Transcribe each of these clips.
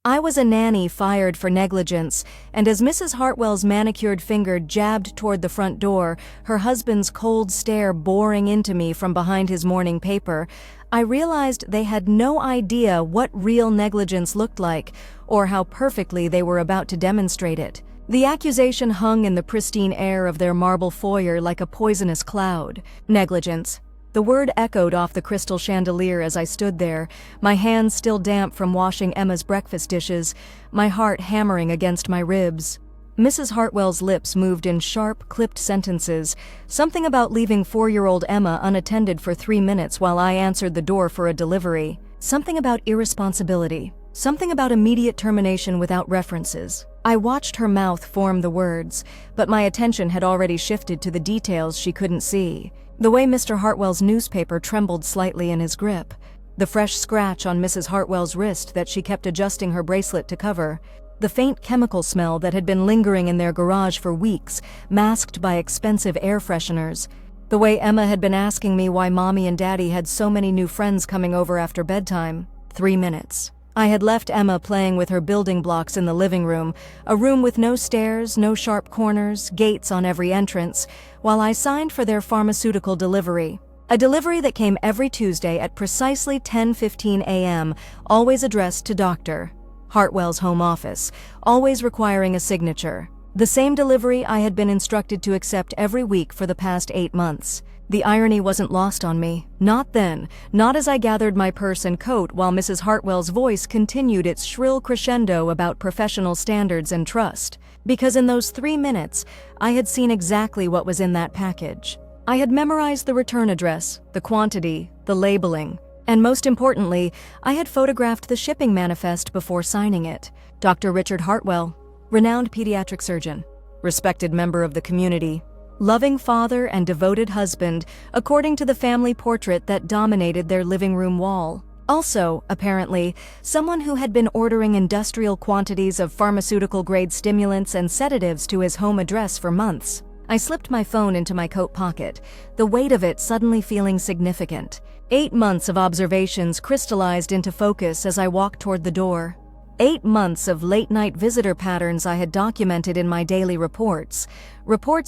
I was a nanny fired for negligence, and as Mrs. Hartwell's manicured finger jabbed toward the front door, her husband's cold stare boring into me from behind his morning paper, I realized they had no idea what real negligence looked like, or how perfectly they were about to demonstrate it. The accusation hung in the pristine air of their marble foyer like a poisonous cloud. Negligence. The word echoed off the crystal chandelier as I stood there, my hands still damp from washing Emma's breakfast dishes, my heart hammering against my ribs. Mrs. Hartwell's lips moved in sharp, clipped sentences, something about leaving 4-year-old Emma unattended for 3 minutes while I answered the door for a delivery, something about irresponsibility, something about immediate termination without references. I watched her mouth form the words, but my attention had already shifted to the details she couldn't see. The way Mr. Hartwell's newspaper trembled slightly in his grip, the fresh scratch on Mrs. Hartwell's wrist that she kept adjusting her bracelet to cover, the faint chemical smell that had been lingering in their garage for weeks, masked by expensive air fresheners, the way Emma had been asking me why Mommy and Daddy had so many new friends coming over after bedtime. 3 minutes. I had left Emma playing with her building blocks in the living room, a room with no stairs, no sharp corners, gates on every entrance, while I signed for their pharmaceutical delivery. A delivery that came every Tuesday at precisely 10:15 a.m., always addressed to Dr. Hartwell's home office, always requiring a signature. The same delivery I had been instructed to accept every week for the past 8 months. The irony wasn't lost on me. Not then, not as I gathered my purse and coat while Mrs. Hartwell's voice continued its shrill crescendo about professional standards and trust. Because in those 3 minutes, I had seen exactly what was in that package. I had memorized the return address, the quantity, the labeling, and most importantly, I had photographed the shipping manifest before signing it. Dr. Richard Hartwell, renowned pediatric surgeon, respected member of the community, loving father and devoted husband, according to the family portrait that dominated their living room wall. Also, apparently, someone who had been ordering industrial quantities of pharmaceutical-grade stimulants and sedatives to his home address for months. I slipped my phone into my coat pocket, the weight of it suddenly feeling significant. 8 months of observations crystallized into focus as I walked toward the door. 8 months of late-night visitor patterns I had documented in my daily reports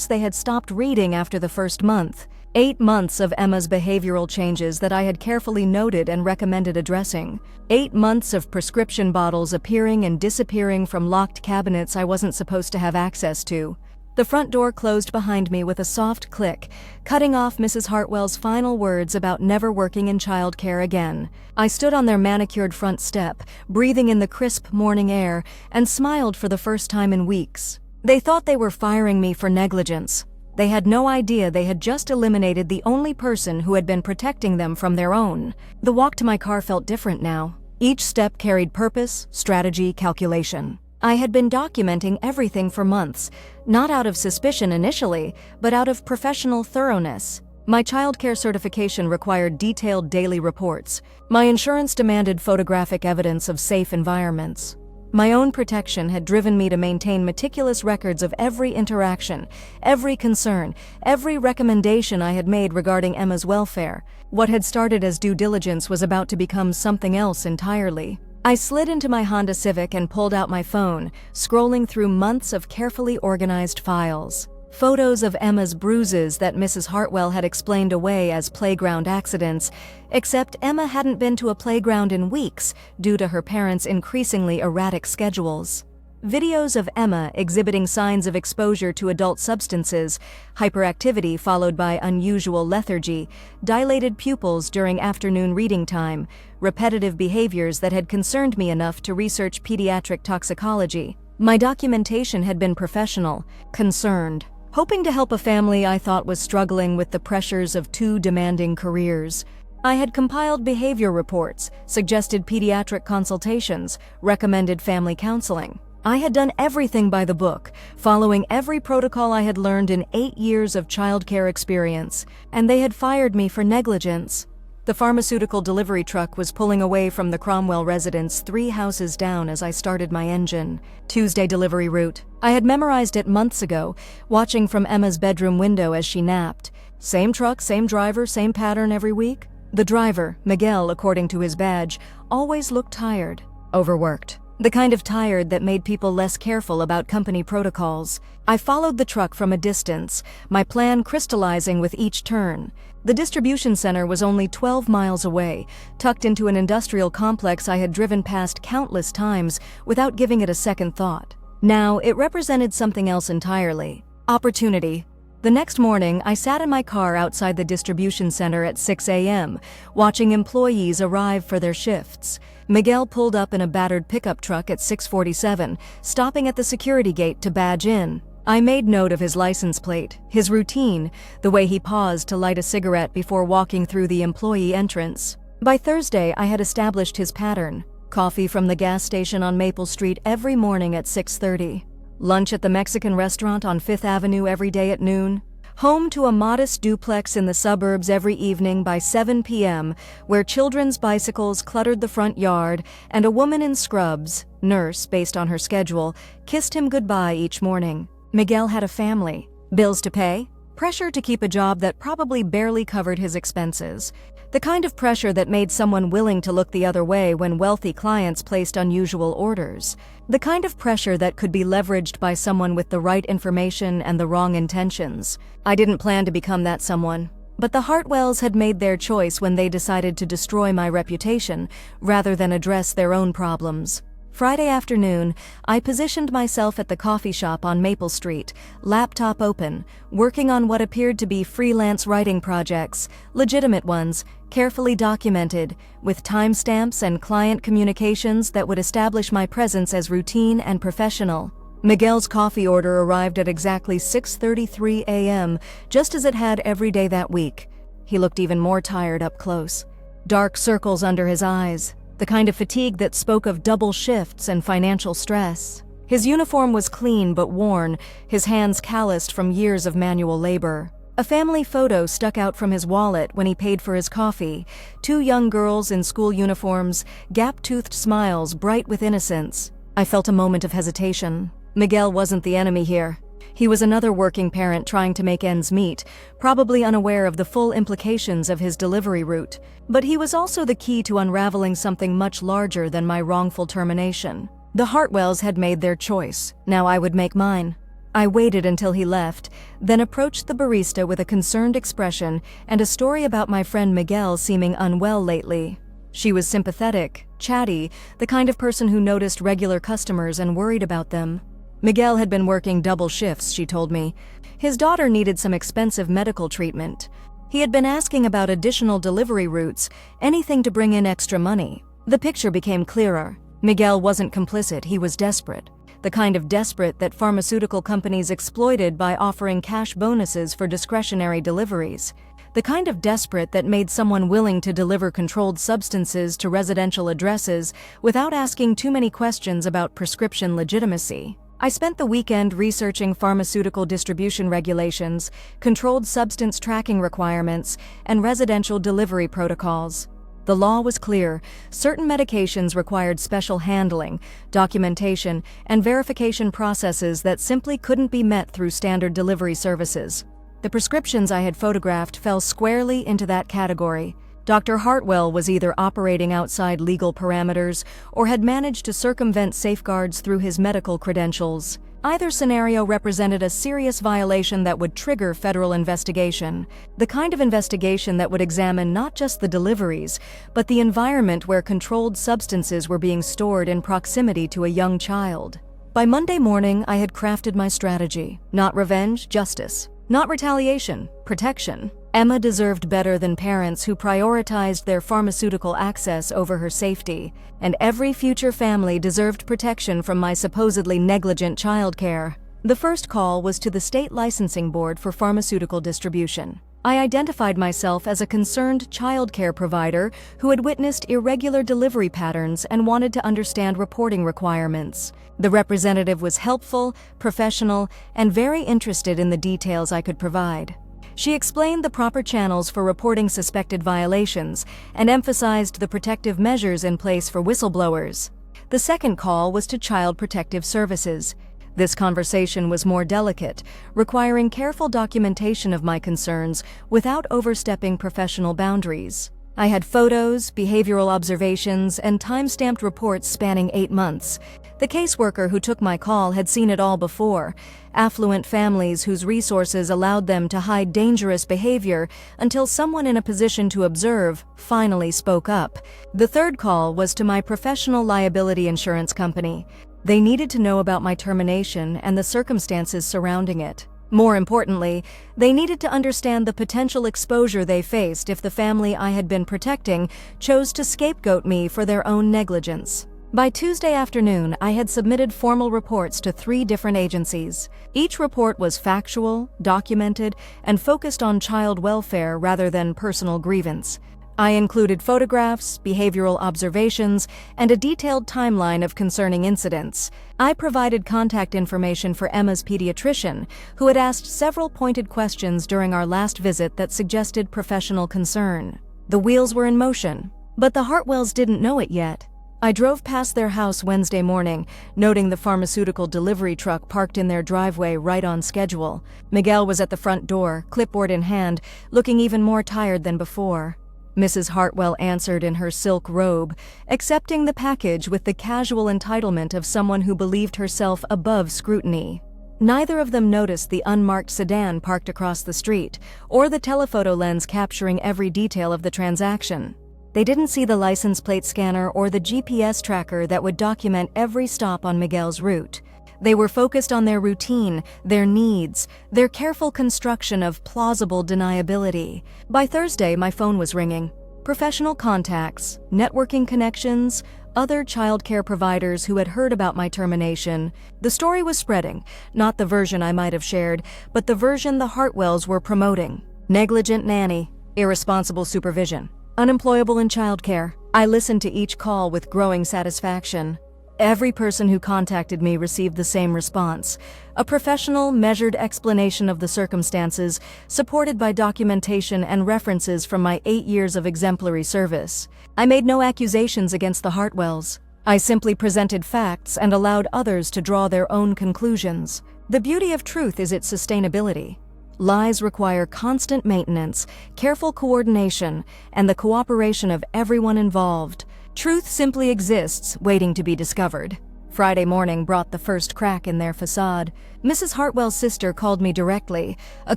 they had stopped reading after the first month. 8 months of Emma's behavioral changes that I had carefully noted and recommended addressing. 8 months of prescription bottles appearing and disappearing from locked cabinets I wasn't supposed to have access to. The front door closed behind me with a soft click, cutting off Mrs. Hartwell's final words about never working in childcare again. I stood on their manicured front step, breathing in the crisp morning air, and smiled for the first time in weeks. They thought they were firing me for negligence. They had no idea they had just eliminated the only person who had been protecting them from their own. The walk to my car felt different now. Each step carried purpose, strategy, calculation. I had been documenting everything for months, not out of suspicion initially, but out of professional thoroughness. My childcare certification required detailed daily reports. My insurance demanded photographic evidence of safe environments. My own protection had driven me to maintain meticulous records of every interaction, every concern, every recommendation I had made regarding Emma's welfare. What had started as due diligence was about to become something else entirely. I slid into my Honda Civic and pulled out my phone, scrolling through months of carefully organized files. Photos of Emma's bruises that Mrs. Hartwell had explained away as playground accidents, except Emma hadn't been to a playground in weeks due to her parents' increasingly erratic schedules. Videos of Emma exhibiting signs of exposure to adult substances, hyperactivity followed by unusual lethargy, dilated pupils during afternoon reading time, repetitive behaviors that had concerned me enough to research pediatric toxicology. My documentation had been professional, concerned, hoping to help a family I thought was struggling with the pressures of 2 demanding careers. I had compiled behavior reports, suggested pediatric consultations, recommended family counseling. I had done everything by the book, following every protocol I had learned in 8 years of childcare experience, and they had fired me for negligence. The pharmaceutical delivery truck was pulling away from the Cromwell residence 3 houses down as I started my engine. Tuesday delivery route. I had memorized it months ago, watching from Emma's bedroom window as she napped. Same truck, same driver, same pattern every week. The driver, Miguel according to his badge, always looked tired, overworked. The kind of tired that made people less careful about company protocols. I followed the truck from a distance, my plan crystallizing with each turn. The distribution center was only 12 miles away, tucked into an industrial complex I had driven past countless times without giving it a second thought. Now, it represented something else entirely. Opportunity. The next morning, I sat in my car outside the distribution center at 6 a.m., watching employees arrive for their shifts. Miguel pulled up in a battered pickup truck at 6:47, stopping at the security gate to badge in. I made note of his license plate, his routine, the way he paused to light a cigarette before walking through the employee entrance. By Thursday, I had established his pattern. Coffee from the gas station on Maple Street every morning at 6:30. Lunch at the Mexican restaurant on 5th Avenue every day at noon. Home to a modest duplex in the suburbs every evening by 7 p.m., where children's bicycles cluttered the front yard, and a woman in scrubs, nurse based on her schedule, kissed him goodbye each morning. Miguel had a family, bills to pay, pressure to keep a job that probably barely covered his expenses. The kind of pressure that made someone willing to look the other way when wealthy clients placed unusual orders. The kind of pressure that could be leveraged by someone with the right information and the wrong intentions. I didn't plan to become that someone. But the Hartwells had made their choice when they decided to destroy my reputation, rather than address their own problems. Friday afternoon, I positioned myself at the coffee shop on Maple Street, laptop open, working on what appeared to be freelance writing projects, legitimate ones, carefully documented, with timestamps and client communications that would establish my presence as routine and professional. Miguel's coffee order arrived at exactly 6:33 a.m., just as it had every day that week. He looked even more tired up close. Dark circles under his eyes. The kind of fatigue that spoke of double shifts and financial stress. His uniform was clean but worn, his hands calloused from years of manual labor. A family photo stuck out from his wallet when he paid for his coffee. 2 young girls in school uniforms, gap-toothed smiles bright with innocence. I felt a moment of hesitation. Miguel wasn't the enemy here. He was another working parent trying to make ends meet, probably unaware of the full implications of his delivery route. But he was also the key to unraveling something much larger than my wrongful termination. The Hartwells had made their choice. Now I would make mine. I waited until he left, then approached the barista with a concerned expression and a story about my friend Miguel seeming unwell lately. She was sympathetic, chatty, the kind of person who noticed regular customers and worried about them. Miguel had been working double shifts, she told me. His daughter needed some expensive medical treatment. He had been asking about additional delivery routes, anything to bring in extra money. The picture became clearer. Miguel wasn't complicit, he was desperate. The kind of desperate that pharmaceutical companies exploited by offering cash bonuses for discretionary deliveries. The kind of desperate that made someone willing to deliver controlled substances to residential addresses without asking too many questions about prescription legitimacy. I spent the weekend researching pharmaceutical distribution regulations, controlled substance tracking requirements, and residential delivery protocols. The law was clear. Certain medications required special handling, documentation, and verification processes that simply couldn't be met through standard delivery services. The prescriptions I had photographed fell squarely into that category. Dr. Hartwell was either operating outside legal parameters or had managed to circumvent safeguards through his medical credentials. Either scenario represented a serious violation that would trigger federal investigation, the kind of investigation that would examine not just the deliveries, but the environment where controlled substances were being stored in proximity to a young child. By Monday morning, I had crafted my strategy. Not revenge, justice. Not retaliation, protection. Emma deserved better than parents who prioritized their pharmaceutical access over her safety, and every future family deserved protection from my supposedly negligent childcare. The first call was to the State Licensing Board for Pharmaceutical Distribution. I identified myself as a concerned childcare provider who had witnessed irregular delivery patterns and wanted to understand reporting requirements. The representative was helpful, professional, and very interested in the details I could provide. She explained the proper channels for reporting suspected violations and emphasized the protective measures in place for whistleblowers. The second call was to Child Protective Services. This conversation was more delicate, requiring careful documentation of my concerns without overstepping professional boundaries. I had photos, behavioral observations, and time-stamped reports spanning 8 months. The caseworker who took my call had seen it all before. Affluent families whose resources allowed them to hide dangerous behavior until someone in a position to observe finally spoke up. The third call was to my professional liability insurance company. They needed to know about my termination and the circumstances surrounding it. More importantly, they needed to understand the potential exposure they faced if the family I had been protecting chose to scapegoat me for their own negligence. By Tuesday afternoon, I had submitted formal reports to 3 different agencies. Each report was factual, documented, and focused on child welfare rather than personal grievance. I included photographs, behavioral observations, and a detailed timeline of concerning incidents. I provided contact information for Emma's pediatrician, who had asked several pointed questions during our last visit that suggested professional concern. The wheels were in motion, but the Hartwells didn't know it yet. I drove past their house Wednesday morning, noting the pharmaceutical delivery truck parked in their driveway right on schedule. Miguel was at the front door, clipboard in hand, looking even more tired than before. Mrs. Hartwell answered in her silk robe, accepting the package with the casual entitlement of someone who believed herself above scrutiny. Neither of them noticed the unmarked sedan parked across the street, or the telephoto lens capturing every detail of the transaction. They didn't see the license plate scanner or the GPS tracker that would document every stop on Miguel's route. They were focused on their routine, their needs, their careful construction of plausible deniability. By Thursday, my phone was ringing. Professional contacts, networking connections, other childcare providers who had heard about my termination. The story was spreading, not the version I might have shared, but the version the Hartwells were promoting. Negligent nanny, irresponsible supervision, unemployable in childcare. I listened to each call with growing satisfaction. Every person who contacted me received the same response, a professional, measured explanation of the circumstances, supported by documentation and references from my 8 years of exemplary service. I made no accusations against the Hartwells. I simply presented facts and allowed others to draw their own conclusions. The beauty of truth is its sustainability. Lies require constant maintenance, careful coordination, and the cooperation of everyone involved. Truth simply exists, waiting to be discovered. Friday morning brought the first crack in their facade. Mrs. Hartwell's sister called me directly, a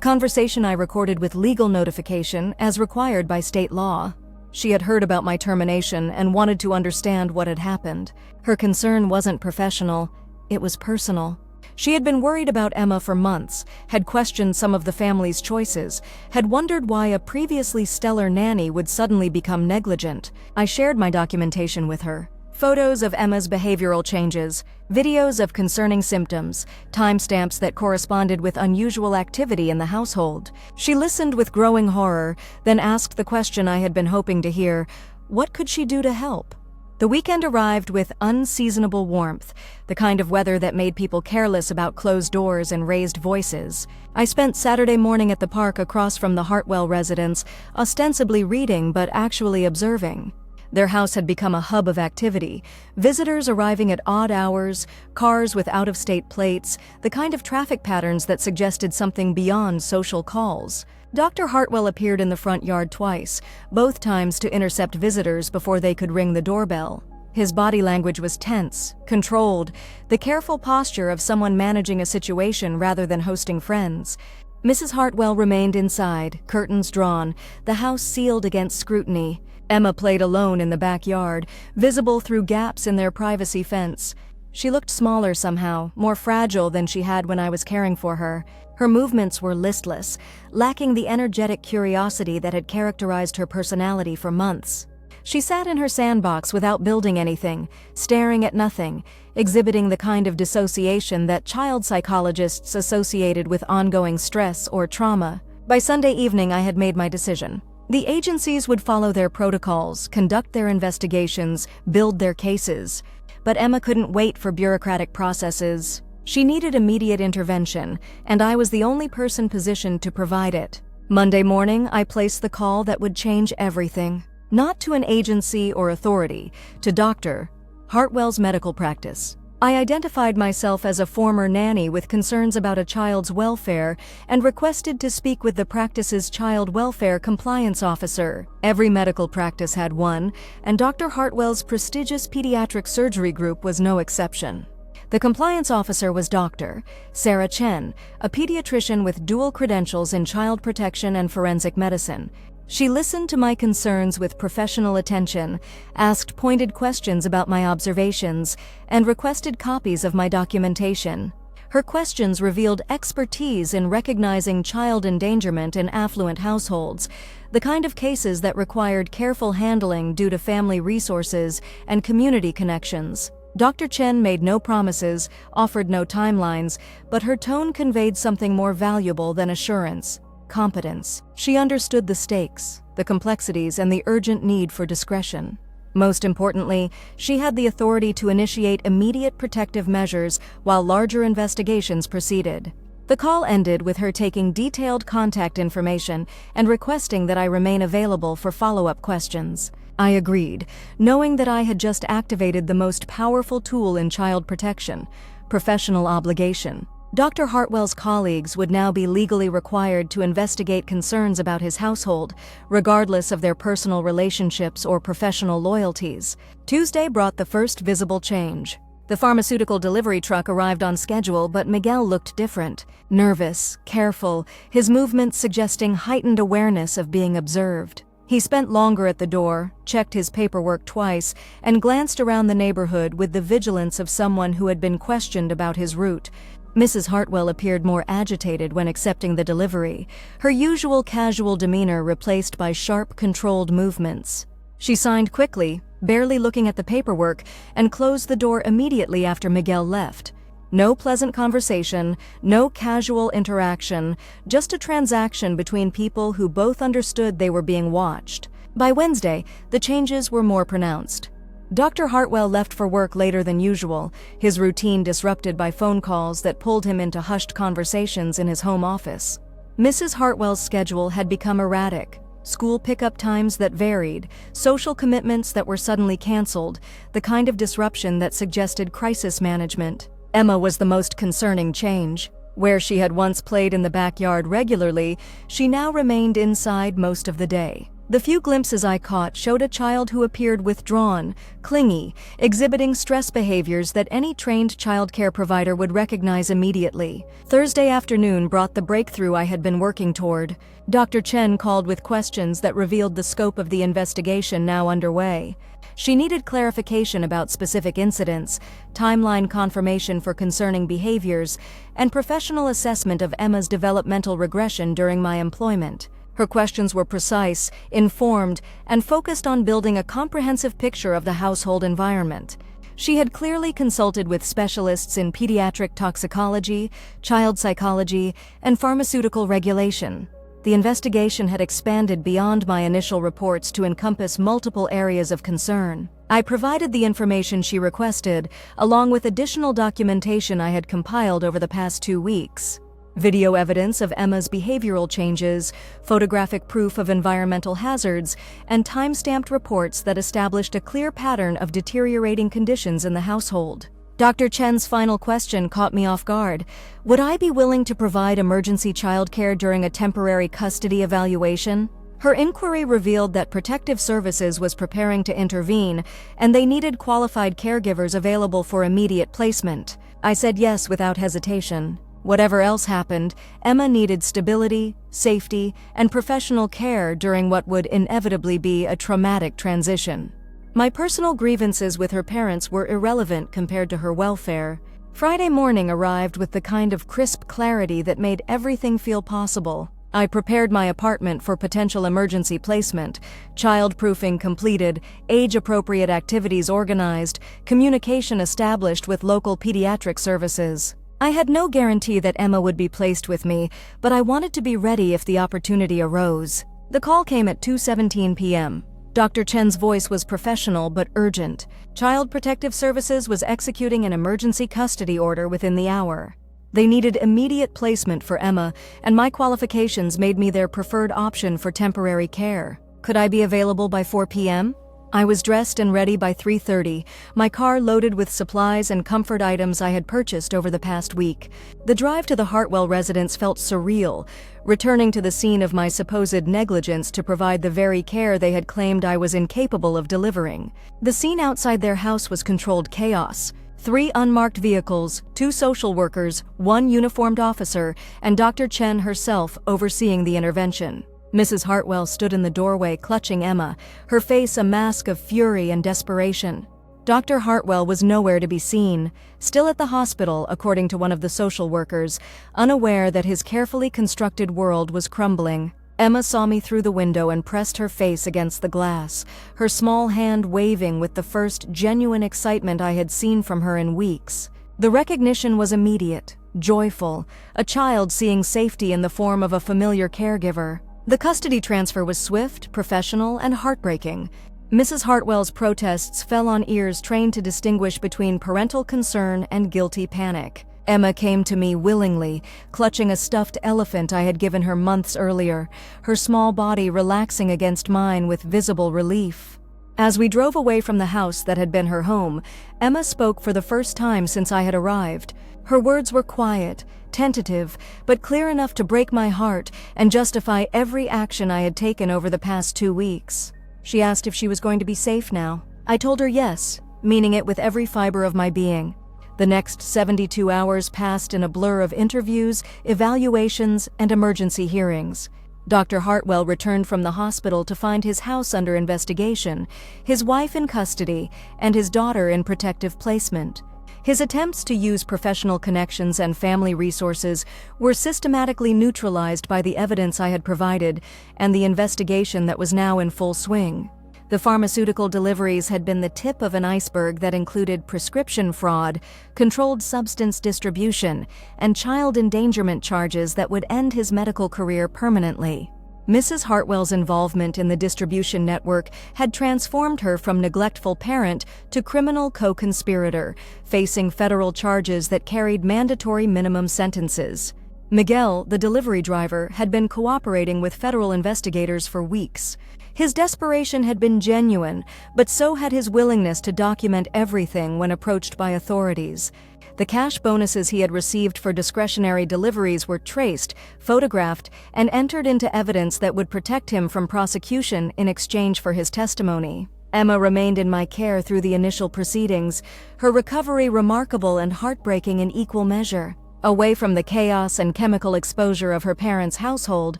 conversation I recorded with legal notification as required by state law. She had heard about my termination and wanted to understand what had happened. Her concern wasn't professional, it was personal. She had been worried about Emma for months, had questioned some of the family's choices, had wondered why a previously stellar nanny would suddenly become negligent. I shared my documentation with her. Photos of Emma's behavioral changes, videos of concerning symptoms, timestamps that corresponded with unusual activity in the household. She listened with growing horror, then asked the question I had been hoping to hear: what could she do to help? The weekend arrived with unseasonable warmth, the kind of weather that made people careless about closed doors and raised voices. I spent Saturday morning at the park across from the Hartwell residence, ostensibly reading but actually observing. Their house had become a hub of activity, visitors arriving at odd hours, cars with out-of-state plates, the kind of traffic patterns that suggested something beyond social calls. Dr. Hartwell appeared in the front yard twice, both times to intercept visitors before they could ring the doorbell. His body language was tense, controlled, the careful posture of someone managing a situation rather than hosting friends. Mrs. Hartwell remained inside, curtains drawn, the house sealed against scrutiny. Emma played alone in the backyard, visible through gaps in their privacy fence. She looked smaller somehow, more fragile than she had when I was caring for her. Her movements were listless, lacking the energetic curiosity that had characterized her personality for months. She sat in her sandbox without building anything, staring at nothing, exhibiting the kind of dissociation that child psychologists associated with ongoing stress or trauma. By Sunday evening, I had made my decision. The agencies would follow their protocols, conduct their investigations, build their cases. But Emma couldn't wait for bureaucratic processes. She needed immediate intervention, and I was the only person positioned to provide it. Monday morning, I placed the call that would change everything. Not to an agency or authority, to Dr. Hartwell's medical practice. I identified myself as a former nanny with concerns about a child's welfare and requested to speak with the practice's child welfare compliance officer. Every medical practice had one, and Dr. Hartwell's prestigious pediatric surgery group was no exception. The compliance officer was Dr. Sarah Chen, a pediatrician with dual credentials in child protection and forensic medicine. She listened to my concerns with professional attention, asked pointed questions about my observations, and requested copies of my documentation. Her questions revealed expertise in recognizing child endangerment in affluent households, the kind of cases that required careful handling due to family resources and community connections. Dr. Chen made no promises, offered no timelines, but her tone conveyed something more valuable than assurance: competence. She understood the stakes, the complexities, and the urgent need for discretion. Most importantly, she had the authority to initiate immediate protective measures while larger investigations proceeded. The call ended with her taking detailed contact information and requesting that I remain available for follow-up questions. I agreed, knowing that I had just activated the most powerful tool in child protection: professional obligation. Dr. Hartwell's colleagues would now be legally required to investigate concerns about his household, regardless of their personal relationships or professional loyalties. Tuesday brought the first visible change. The pharmaceutical delivery truck arrived on schedule, but Miguel looked different. Nervous, careful, his movements suggesting heightened awareness of being observed. He spent longer at the door, checked his paperwork twice, and glanced around the neighborhood with the vigilance of someone who had been questioned about his route. Mrs. Hartwell appeared more agitated when accepting the delivery, her usual casual demeanor replaced by sharp, controlled movements. She signed quickly, barely looking at the paperwork, and closed the door immediately after Miguel left. No pleasant conversation, no casual interaction, just a transaction between people who both understood they were being watched. By Wednesday, the changes were more pronounced. Dr. Hartwell left for work later than usual, his routine disrupted by phone calls that pulled him into hushed conversations in his home office. Mrs. Hartwell's schedule had become erratic. School pickup times that varied, social commitments that were suddenly canceled, the kind of disruption that suggested crisis management. Emma was the most concerning change. Where she had once played in the backyard regularly, she now remained inside most of the day. The few glimpses I caught showed a child who appeared withdrawn, clingy, exhibiting stress behaviors that any trained childcare provider would recognize immediately. Thursday afternoon brought the breakthrough I had been working toward. Dr. Chen called with questions that revealed the scope of the investigation now underway. She needed clarification about specific incidents, timeline confirmation for concerning behaviors, and professional assessment of Emma's developmental regression during my employment. Her questions were precise, informed, and focused on building a comprehensive picture of the household environment. She had clearly consulted with specialists in pediatric toxicology, child psychology, and pharmaceutical regulation. The investigation had expanded beyond my initial reports to encompass multiple areas of concern. I provided the information she requested, along with additional documentation I had compiled over the past 2 weeks. Video evidence of Emma's behavioral changes, photographic proof of environmental hazards, and time-stamped reports that established a clear pattern of deteriorating conditions in the household. Dr. Chen's final question caught me off guard. Would I be willing to provide emergency childcare during a temporary custody evaluation? Her inquiry revealed that Protective Services was preparing to intervene, and they needed qualified caregivers available for immediate placement. I said yes without hesitation. Whatever else happened, Emma needed stability, safety, and professional care during what would inevitably be a traumatic transition. My personal grievances with her parents were irrelevant compared to her welfare. Friday morning arrived with the kind of crisp clarity that made everything feel possible. I prepared my apartment for potential emergency placement, child-proofing completed, age-appropriate activities organized, communication established with local pediatric services. I had no guarantee that Emma would be placed with me, but I wanted to be ready if the opportunity arose. The call came at 2:17 p.m. Dr. Chen's voice was professional but urgent. Child Protective Services was executing an emergency custody order within the hour. They needed immediate placement for Emma, and my qualifications made me their preferred option for temporary care. Could I be available by 4 p.m.? I was dressed and ready by 3:30, my car loaded with supplies and comfort items I had purchased over the past week. The drive to the Hartwell residence felt surreal, returning to the scene of my supposed negligence to provide the very care they had claimed I was incapable of delivering. The scene outside their house was controlled chaos. 3 unmarked vehicles, 2 social workers, 1 uniformed officer, and Dr. Chen herself overseeing the intervention. Mrs. Hartwell stood in the doorway clutching Emma, her face a mask of fury and desperation. Dr. Hartwell was nowhere to be seen, still at the hospital, according to one of the social workers, unaware that his carefully constructed world was crumbling. Emma saw me through the window and pressed her face against the glass, her small hand waving with the first genuine excitement I had seen from her in weeks. The recognition was immediate, joyful, a child seeing safety in the form of a familiar caregiver. The custody transfer was swift, professional, and heartbreaking. Mrs. Hartwell's protests fell on ears trained to distinguish between parental concern and guilty panic. Emma came to me willingly, clutching a stuffed elephant I had given her months earlier, her small body relaxing against mine with visible relief. As we drove away from the house that had been her home, Emma spoke for the first time since I had arrived. Her words were quiet, tentative, but clear enough to break my heart and justify every action I had taken over the past 2 weeks. She asked if she was going to be safe now. I told her yes, meaning it with every fiber of my being. The next 72 hours passed in a blur of interviews, evaluations, and emergency hearings. Dr. Hartwell returned from the hospital to find his house under investigation, his wife in custody, and his daughter in protective placement. His attempts to use professional connections and family resources were systematically neutralized by the evidence I had provided and the investigation that was now in full swing. The pharmaceutical deliveries had been the tip of an iceberg that included prescription fraud, controlled substance distribution, and child endangerment charges that would end his medical career permanently. Mrs. Hartwell's involvement in the distribution network had transformed her from neglectful parent to criminal co-conspirator, facing federal charges that carried mandatory minimum sentences. Miguel, the delivery driver, had been cooperating with federal investigators for weeks. His desperation had been genuine, but so had his willingness to document everything when approached by authorities. The cash bonuses he had received for discretionary deliveries were traced, photographed, and entered into evidence that would protect him from prosecution in exchange for his testimony. Emma remained in my care through the initial proceedings, her recovery remarkable and heartbreaking in equal measure. Away from the chaos and chemical exposure of her parents' household,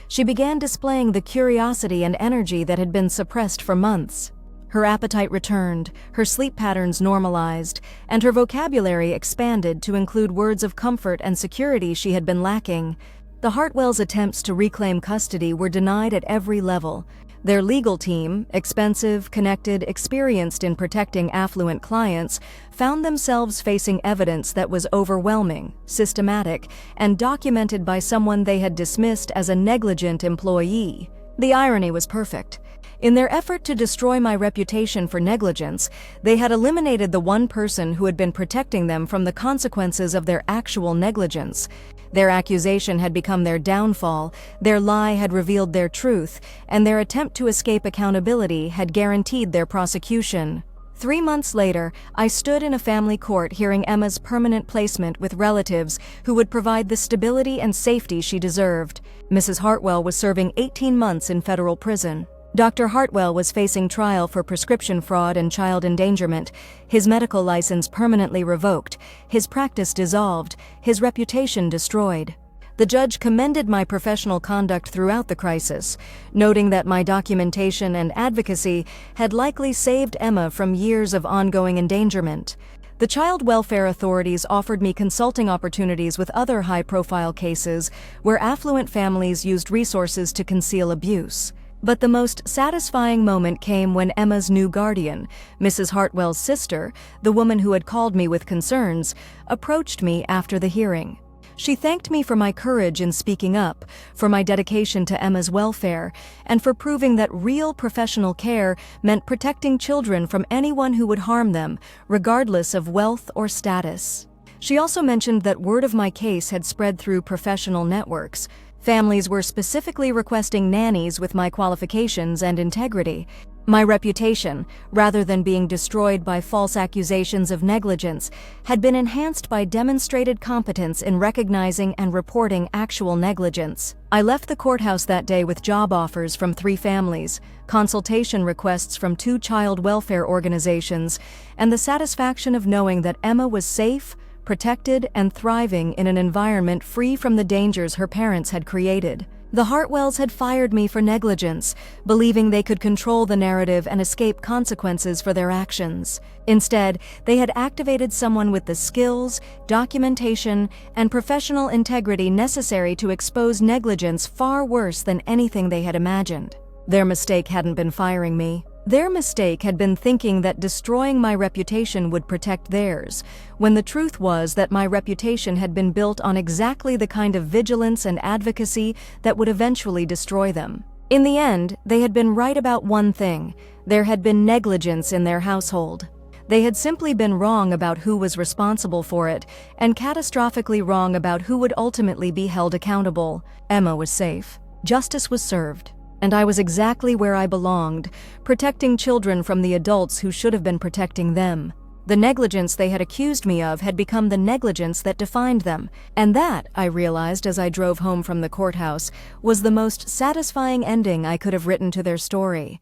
she began displaying the curiosity and energy that had been suppressed for months. Her appetite returned, her sleep patterns normalized, and her vocabulary expanded to include words of comfort and security she had been lacking. The Hartwells' attempts to reclaim custody were denied at every level. Their legal team, expensive, connected, experienced in protecting affluent clients, found themselves facing evidence that was overwhelming, systematic, and documented by someone they had dismissed as a negligent employee. The irony was perfect. In their effort to destroy my reputation for negligence, they had eliminated the one person who had been protecting them from the consequences of their actual negligence. Their accusation had become their downfall, their lie had revealed their truth, and their attempt to escape accountability had guaranteed their prosecution. 3 months later, I stood in a family court hearing Emma's permanent placement with relatives who would provide the stability and safety she deserved. Mrs. Hartwell was serving 18 months in federal prison. Dr. Hartwell was facing trial for prescription fraud and child endangerment, his medical license permanently revoked, his practice dissolved, his reputation destroyed. The judge commended my professional conduct throughout the crisis, noting that my documentation and advocacy had likely saved Emma from years of ongoing endangerment. The child welfare authorities offered me consulting opportunities with other high-profile cases where affluent families used resources to conceal abuse. But the most satisfying moment came when Emma's new guardian, Mrs. Hartwell's sister, the woman who had called me with concerns, approached me after the hearing. She thanked me for my courage in speaking up, for my dedication to Emma's welfare, and for proving that real professional care meant protecting children from anyone who would harm them, regardless of wealth or status. She also mentioned that word of my case had spread through professional networks. Families were specifically requesting nannies with my qualifications and integrity. My reputation, rather than being destroyed by false accusations of negligence, had been enhanced by demonstrated competence in recognizing and reporting actual negligence. I left the courthouse that day with job offers from 3 families, consultation requests from 2 child welfare organizations, and the satisfaction of knowing that Emma was safe, protected, and thriving in an environment free from the dangers her parents had created. The Hartwells had fired me for negligence, believing they could control the narrative and escape consequences for their actions. Instead, they had activated someone with the skills, documentation, and professional integrity necessary to expose negligence far worse than anything they had imagined. Their mistake hadn't been firing me. Their mistake had been thinking that destroying my reputation would protect theirs, when the truth was that my reputation had been built on exactly the kind of vigilance and advocacy that would eventually destroy them. In the end, they had been right about one thing: there had been negligence in their household. They had simply been wrong about who was responsible for it, and catastrophically wrong about who would ultimately be held accountable. Emma was safe. Justice was served. And I was exactly where I belonged, protecting children from the adults who should have been protecting them. The negligence they had accused me of had become the negligence that defined them, and that, I realized as I drove home from the courthouse, was the most satisfying ending I could have written to their story.